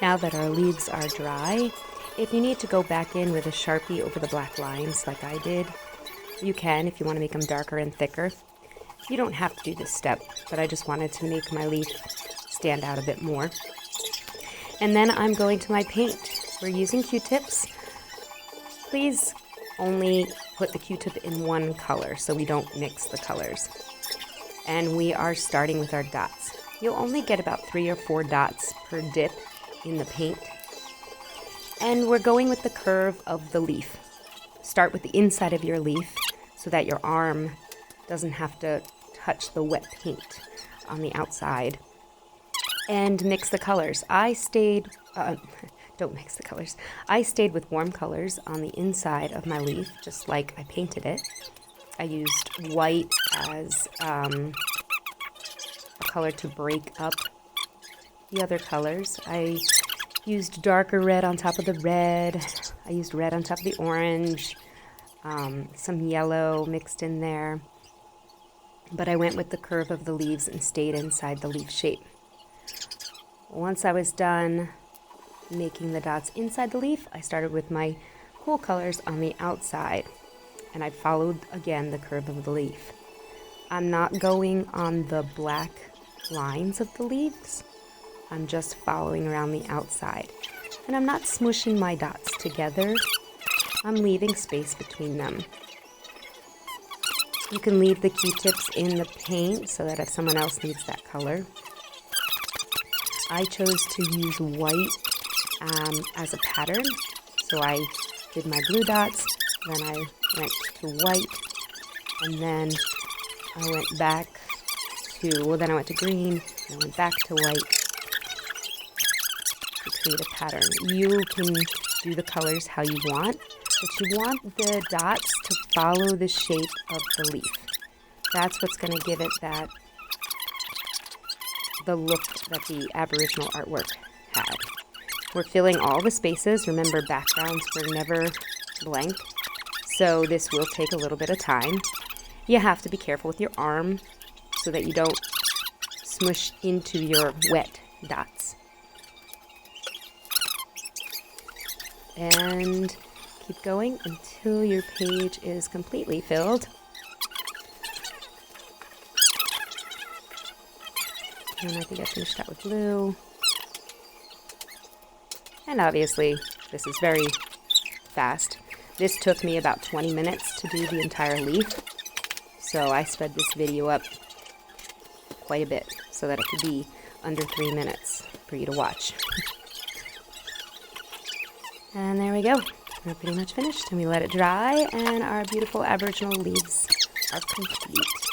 Now that our leaves are dry, if you need to go back in with a Sharpie over the black lines like I did, you can if you want to make them darker and thicker. You don't have to do this step, but I just wanted to make my leaf stand out a bit more. And then I'm going to my paint. We're using Q-tips. Please only put the Q-tip in one color so we don't mix the colors. And we are starting with our dots. You'll only get about 3 or 4 dots per dip in the paint. And we're going with the curve of the leaf. Start with the inside of your leaf so that your arm doesn't have to touch the wet paint on the outside. And mix the colors. Don't mix the colors. I stayed with warm colors on the inside of my leaf, just like I painted it. I used white as a color to break up the other colors. I used darker red on top of the red. I used red on top of the orange. Some yellow mixed in there. But I went with the curve of the leaves and stayed inside the leaf shape. Once I was done making the dots inside the leaf, I started with my cool colors on the outside. And I followed again the curve of the leaf. I'm not going on the black lines of the leaves. I'm just following around the outside. And I'm not smushing my dots together. I'm leaving space between them. You can leave the Q-tips in the paint so that if someone else needs that color. I chose to use white as a pattern. So I did my blue dots, then I went to white, and then I went back to, then I went to green, and I went back to white to create a pattern. You can do the colors how you want, but you want the dots to follow the shape of the leaf. That's what's going to give it the look that the Aboriginal artwork had. We're filling all the spaces. Remember, backgrounds were never blank, so this will take a little bit of time. You have to be careful with your arm so that you don't smush into your wet dots. And keep going until your page is completely filled. And I think I finished that with blue. And obviously, this is very fast. This took me about 20 minutes to do the entire leaf. So I sped this video up quite a bit so that it could be under 3 minutes for you to watch. And there we go. We're pretty much finished. And we let it dry, and our beautiful Aboriginal leaves are complete.